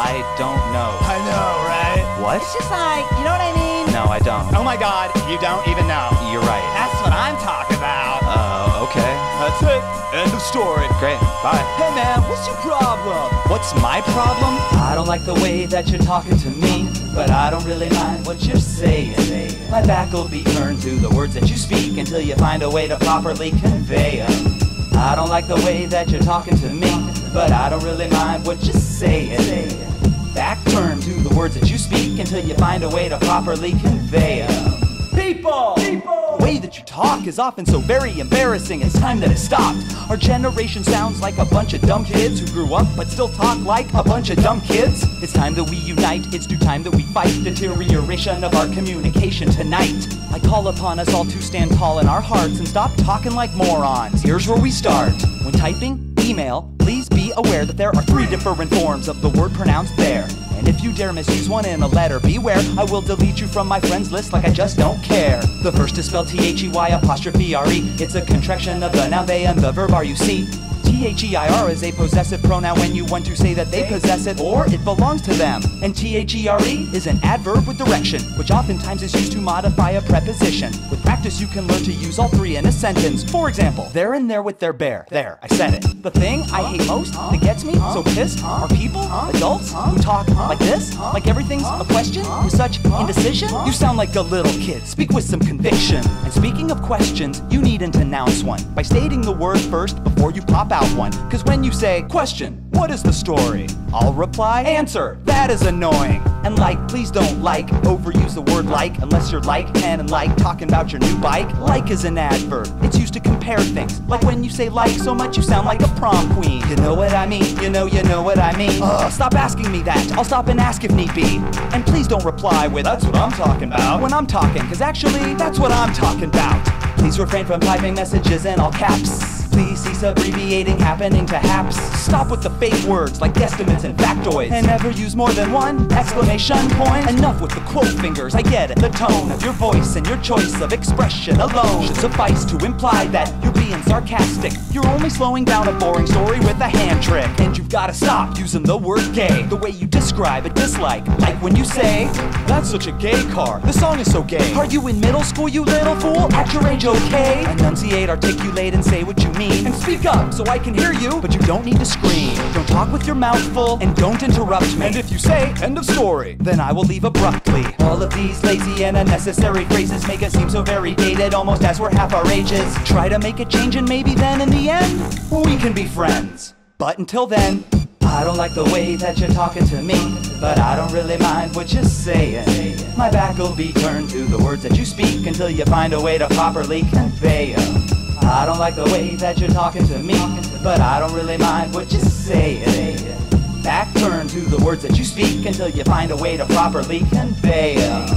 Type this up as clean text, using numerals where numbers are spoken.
I don't know. I know, right? What? It's just like, you know what I mean? No, I don't. Oh my god, you don't even know. You're right. That's what I'm talking about. Okay. That's it. End of story. Great. Bye. Hey man, what's your problem? What's my problem? I don't like the way that you're talking to me, but I don't really mind what you're saying. My back will be turned to the words that you speak until you find a way to properly convey them. I don't like the way that you're talking to me, but I don't really mind what you're saying. Back turned to the words that you speak until you find a way to properly convey them. People! The way that you talk is often so very embarrassing. It's time that it stopped. Our generation sounds like a bunch of dumb kids who grew up but still talk like a bunch of dumb kids. It's time that we unite. It's due time that we fight deterioration of our communication tonight. I call upon us all to stand tall in our hearts and stop talking like morons. Here's where we start. When typing, email, please be aware that there are 3 different forms of the word pronounced there. And if you dare misuse one in a letter, beware, I will delete you from my friends list like I just don't care. The first is spelled THEY''RE. It's a contraction of the noun they and the verb are, you see. THEIR is a possessive pronoun when you want to say that they possess it or it belongs to them. And THERE is an adverb with direction, which oftentimes is used to modify a preposition. With practice you can learn to use all 3 in a sentence. For example, they're in there with their bear. There, I said it. The thing I hate most that gets me so pissed are people, adults, who talk like this, like everything's a question, with such indecision. You sound like a little kid, speak with some conviction. And speaking of questions, you needn't announce one by stating the word first before you pop out one. Cause when you say, question, what is the story? I'll reply, answer, that is annoying. And like, please don't overuse the word like, unless you're like Ken and like talking about your new bike. Like is an adverb, it's used to compare things. Like when you say like so much you sound like a prom queen. You know what I mean, you know what I mean. Stop asking me that, I'll stop and ask if need be. And please don't reply with, that's what I'm talking about, when I'm talking, cause actually, that's what I'm talking about. Please refrain from typing messages in all caps. Please cease abbreviating happening to haps. Stop with the fake words like guesstimates and factoids. And never use more than 1 exclamation point. Enough with the quote fingers, I get it. The tone of your voice and your choice of expression alone should suffice to imply that you're being sarcastic. You're only slowing down a boring story with a hand trick. And you've gotta stop using the word gay, the way you describe a dislike. Like when you say, that's such a gay car, the song is so gay. Are you in middle school, you little fool? At your age, okay? Enunciate, articulate, and say what you mean. And speak up so I can hear you, but you don't need to scream. Don't talk with your mouth full and don't interrupt me. And if you say, end of story, then I will leave abruptly. All of these lazy and unnecessary phrases make it seem so very dated, almost as we're half our ages. Try to make a change and maybe then in the end, we can be friends. But until then, I don't like the way that you're talking to me, but I don't really mind what you're saying. My back will be turned to the words that you speak until you find a way to properly convey them. I don't like the way that you're talking to me, but I don't really mind what you're saying. Back turn to the words that you speak until you find a way to properly convey them.